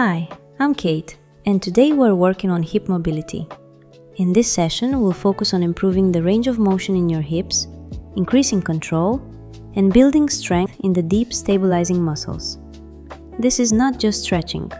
Hi, I'm Kate, and today we're working on hip mobility. In this session, we'll focus on improving the range of motion in your hips, increasing control, and building strength in the deep stabilizing muscles. This is not just stretching.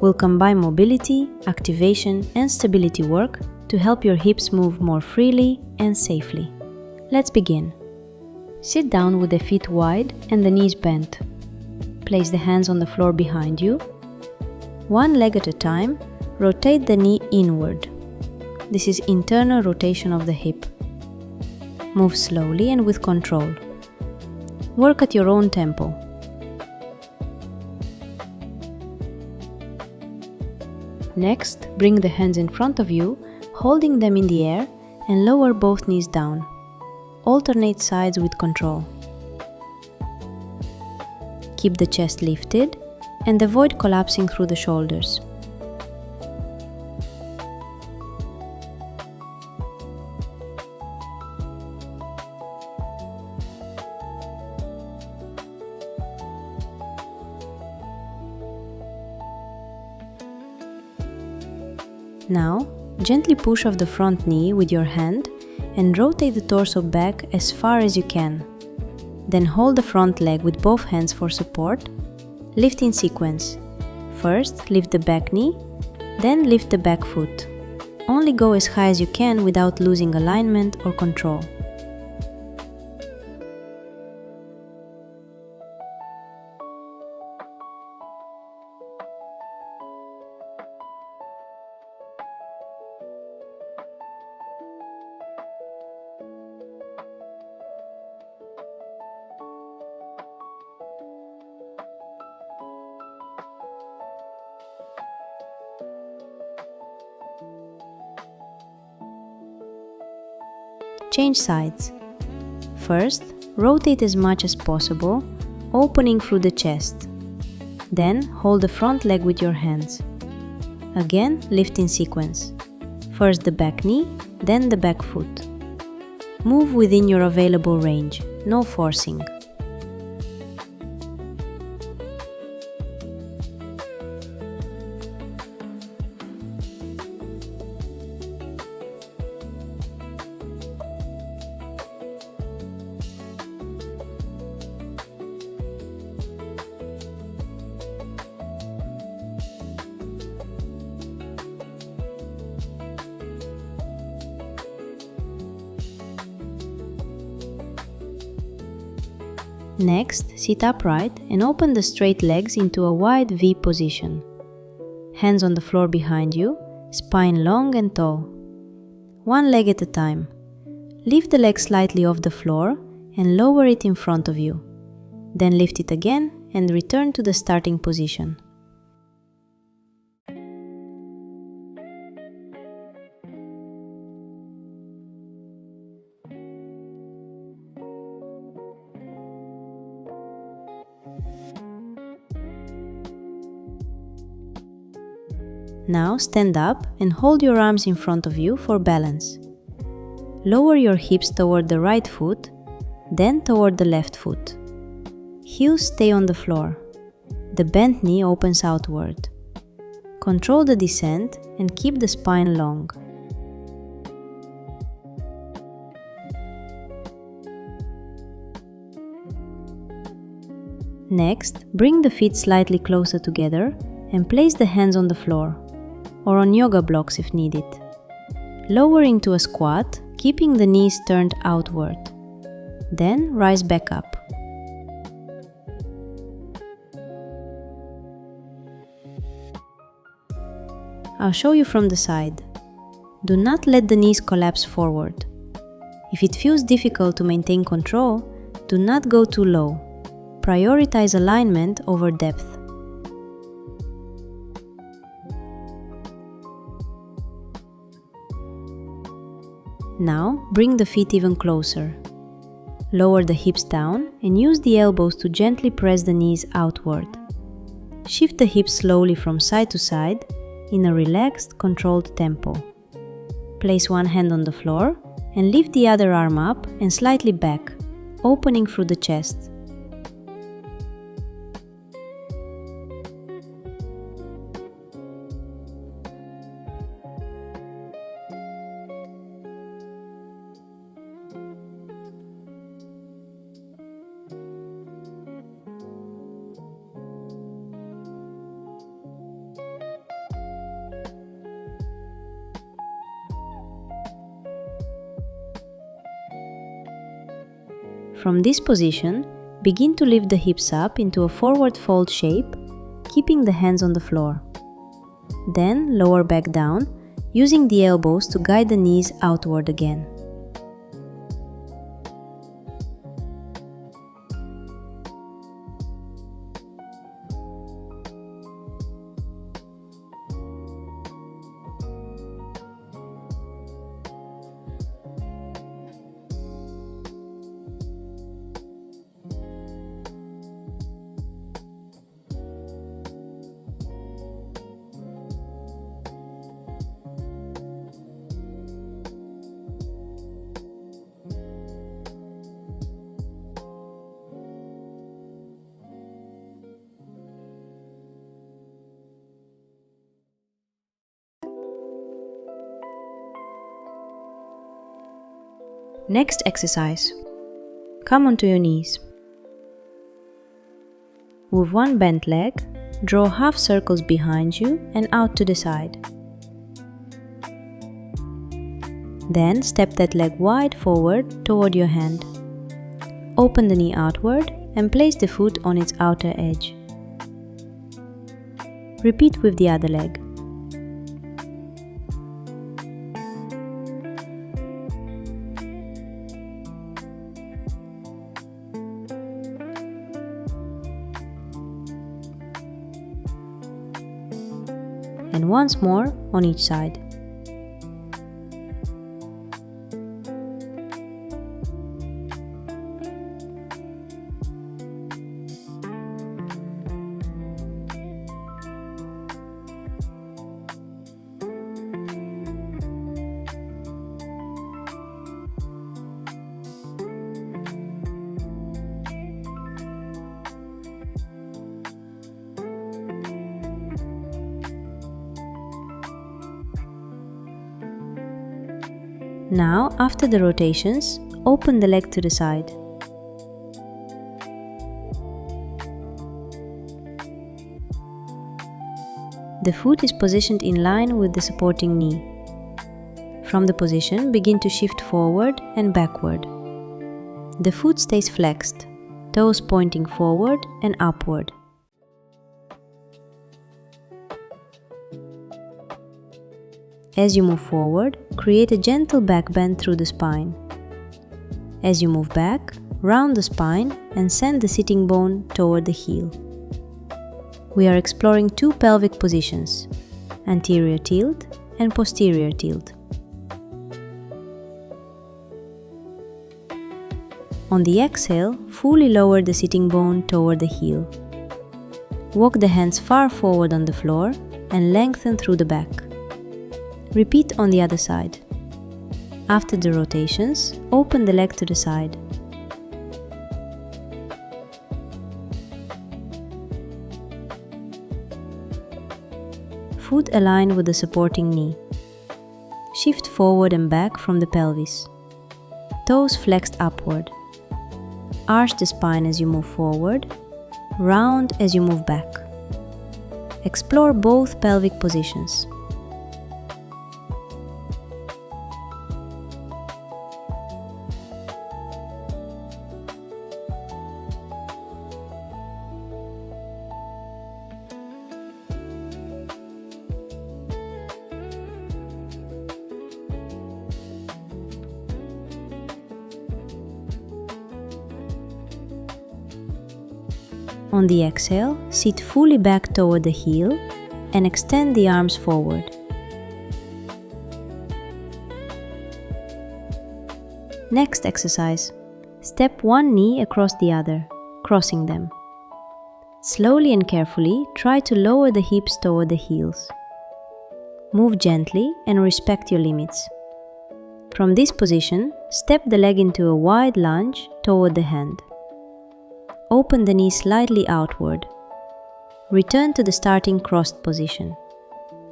We'll combine mobility, activation, and stability work to help your hips move more freely and safely. Let's begin. Sit down with the feet wide and the knees bent. Place the hands on the floor behind you. One leg at a time, rotate the knee inward. This is internal rotation of the hip. Move slowly and with control. Work at your own tempo. Next, bring the hands in front of you, holding them in the air, and lower both knees down. Alternate sides with control. Keep the chest lifted and avoid collapsing through the shoulders. Now, gently push off the front knee with your hand and rotate the torso back as far as you can. Then hold the front leg with both hands for support. Lift in sequence. First, lift the back knee, then lift the back foot. Only go as high as you can without losing alignment or control. Change sides. First, rotate as much as possible, opening through the chest. Then, hold the front leg with your hands. Again, lift in sequence. First the back knee, then the back foot. Move within your available range, no forcing. Next, sit upright and open the straight legs into a wide V position. Hands on the floor behind you, spine long and tall. One leg at a time. Lift the leg slightly off the floor and lower it in front of you. Then lift it again and return to the starting position. Now stand up and hold your arms in front of you for balance. Lower your hips toward the right foot, then toward the left foot. Heels stay on the floor. The bent knee opens outward. Control the descent and keep the spine long. Next, bring the feet slightly closer together and place the hands on the floor, or on yoga blocks if needed. Lower into a squat, keeping the knees turned outward. Then rise back up. I'll show you from the side. Do not let the knees collapse forward. If it feels difficult to maintain control, do not go too low. Prioritize alignment over depth. Now, bring the feet even closer. Lower the hips down and use the elbows to gently press the knees outward. Shift the hips slowly from side to side in a relaxed, controlled tempo. Place one hand on the floor and lift the other arm up and slightly back, opening through the chest. From this position, begin to lift the hips up into a forward fold shape, keeping the hands on the floor. Then lower back down, using the elbows to guide the knees outward again. Next exercise. Come onto your knees. With one bent leg, draw half circles behind you and out to the side. Then step that leg wide forward toward your hand. Open the knee outward and place the foot on its outer edge. Repeat with the other leg. And once more on each side. Now, after the rotations, open the leg to the side. The foot is positioned in line with the supporting knee. From the position, begin to shift forward and backward. The foot stays flexed, toes pointing forward and upward. As you move forward, create a gentle back bend through the spine. As you move back, round the spine and send the sitting bone toward the heel. We are exploring two pelvic positions, anterior tilt and posterior tilt. On the exhale, fully lower the sitting bone toward the heel. Walk the hands far forward on the floor and lengthen through the back. Repeat on the other side. After the rotations, open the leg to the side. Foot aligned with the supporting knee. Shift forward and back from the pelvis. Toes flexed upward. Arch the spine as you move forward. Round as you move back. Explore both pelvic positions. On the exhale, sit fully back toward the heel and extend the arms forward. Next exercise. Step one knee across the other, crossing them. Slowly and carefully, try to lower the hips toward the heels. Move gently and respect your limits. From this position, step the leg into a wide lunge toward the hand. Open the knee slightly outward. Return to the starting crossed position.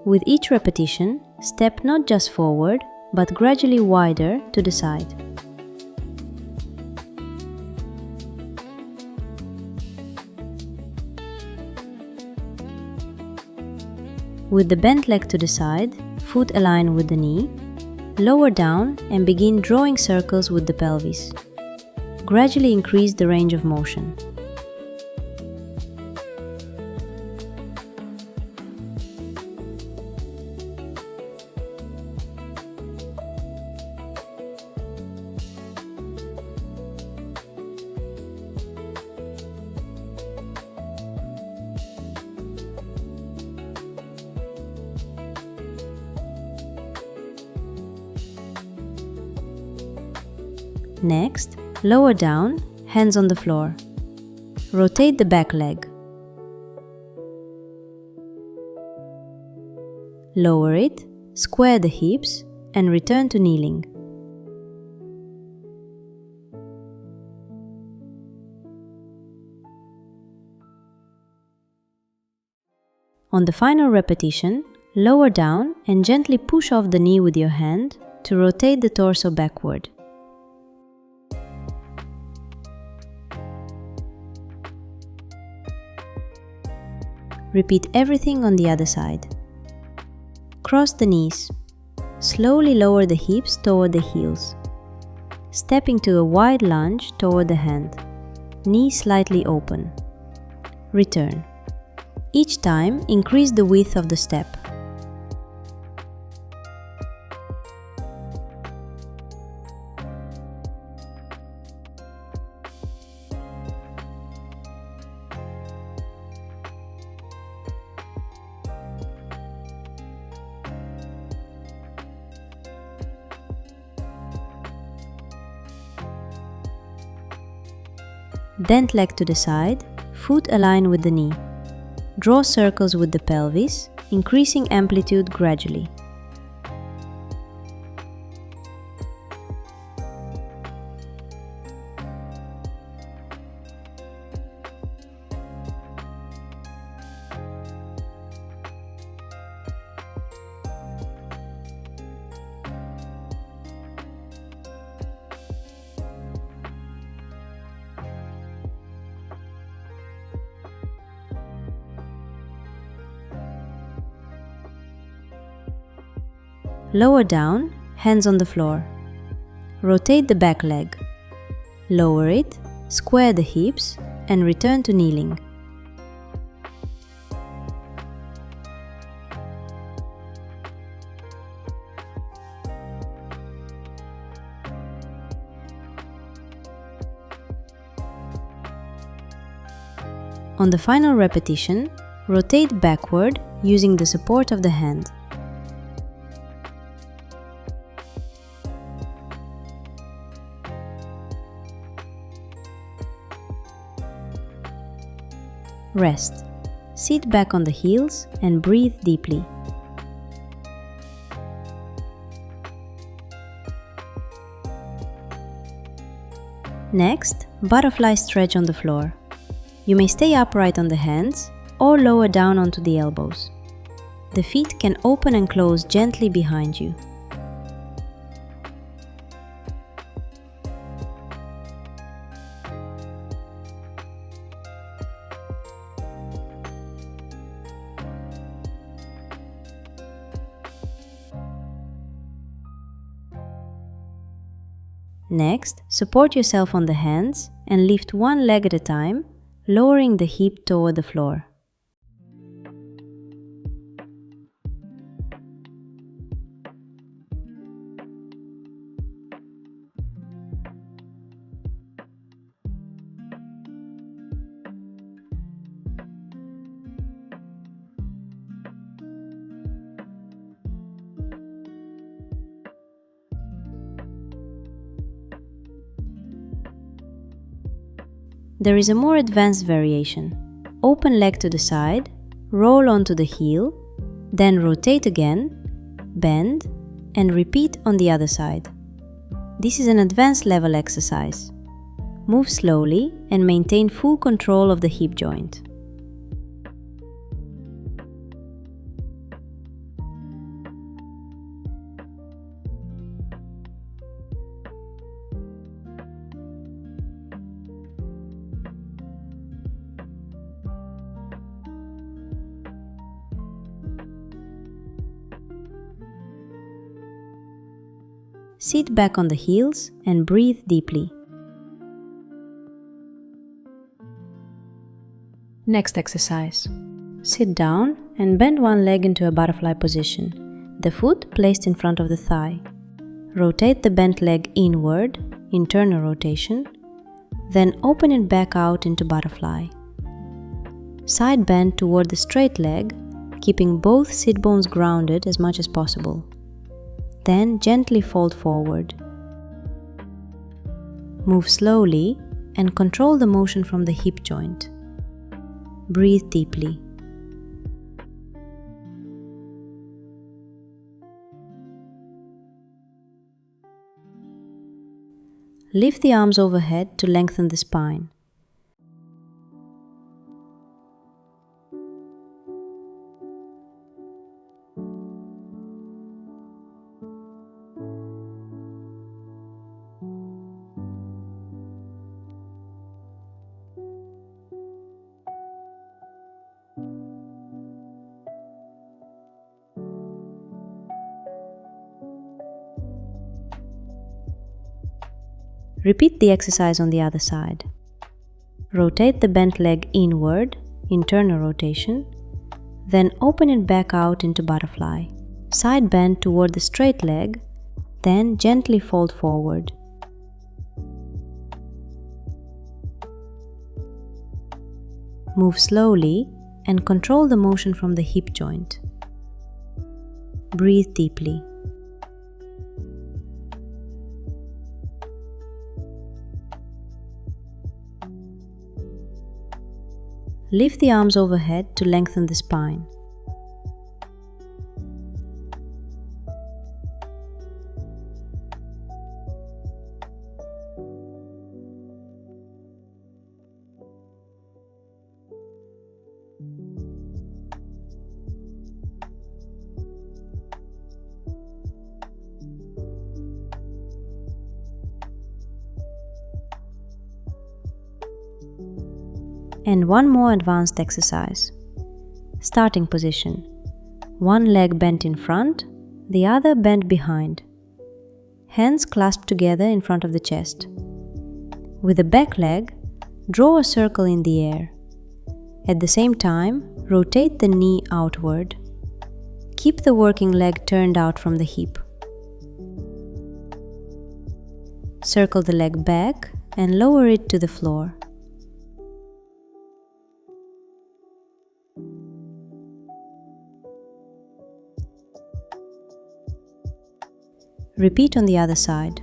With each repetition, step not just forward, but gradually wider to the side. With the bent leg to the side, foot aligned with the knee, lower down and begin drawing circles with the pelvis. Gradually increase the range of motion. Next, lower down, hands on the floor. Rotate the back leg. Lower it, square the hips, and return to kneeling. On the final repetition, lower down and gently push off the knee with your hand to rotate the torso backward. Repeat everything on the other side. Cross the knees. Slowly lower the hips toward the heels. Step into a wide lunge toward the hand. Knee slightly open. Return. Each time, increase the width of the step. Bend leg to the side, foot aligned with the knee. Draw circles with the pelvis, increasing amplitude gradually. Lower down, hands on the floor. Rotate the back leg. Lower it, square the hips, and return to kneeling. On the final repetition, rotate backward using the support of the hand. Rest. Sit back on the heels and breathe deeply. Next, butterfly stretch on the floor. You may stay upright on the hands or lower down onto the elbows. The feet can open and close gently behind you. Next, support yourself on the hands and lift one leg at a time, lowering the hip toward the floor. There is a more advanced variation. Open leg to the side, roll onto the heel, then rotate again, bend, and repeat on the other side. This is an advanced level exercise. Move slowly and maintain full control of the hip joint. Sit back on the heels and breathe deeply. Next exercise. Sit down and bend one leg into a butterfly position, the foot placed in front of the thigh. Rotate the bent leg inward, internal rotation, then open it back out into butterfly. Side bend toward the straight leg, keeping both sit bones grounded as much as possible. Then gently fold forward. Move slowly and control the motion from the hip joint. Breathe deeply. Lift the arms overhead to lengthen the spine. Repeat the exercise on the other side. Rotate the bent leg inward, internal rotation, then open it back out into butterfly. Side bend toward the straight leg, then gently fold forward. Move slowly and control the motion from the hip joint. Breathe deeply. Lift the arms overhead to lengthen the spine. And one more advanced exercise. Starting position. One leg bent in front, the other bent behind. Hands clasped together in front of the chest. With the back leg, draw a circle in the air. At the same time, rotate the knee outward. Keep the working leg turned out from the hip. Circle the leg back and lower it to the floor. Repeat on the other side.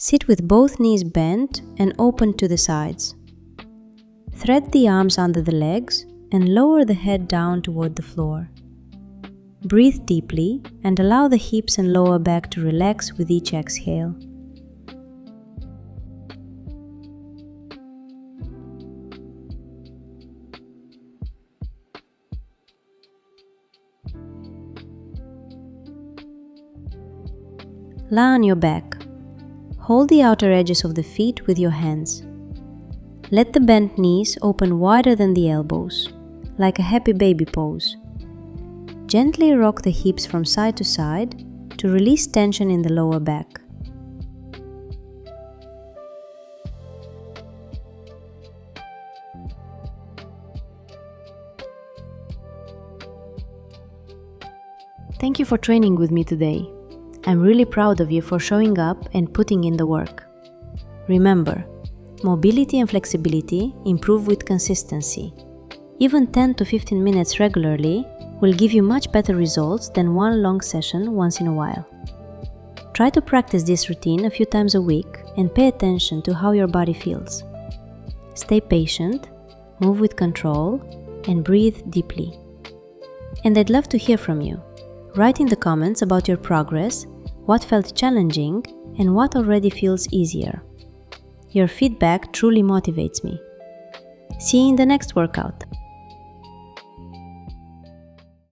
Sit with both knees bent and open to the sides. Thread the arms under the legs and lower the head down toward the floor. Breathe deeply and allow the hips and lower back to relax with each exhale. Lie on your back. Hold the outer edges of the feet with your hands. Let the bent knees open wider than the elbows, like a happy baby pose. Gently rock the hips from side to side to release tension in the lower back. Thank you for training with me today. I'm really proud of you for showing up and putting in the work. Remember, mobility and flexibility improve with consistency. Even 10 to 15 minutes regularly will give you much better results than one long session once in a while. Try to practice this routine a few times a week and pay attention to how your body feels. Stay patient, move with control, and breathe deeply. And I'd love to hear from you. Write in the comments about your progress, what felt challenging, and what already feels easier. Your feedback truly motivates me. See you in the next workout.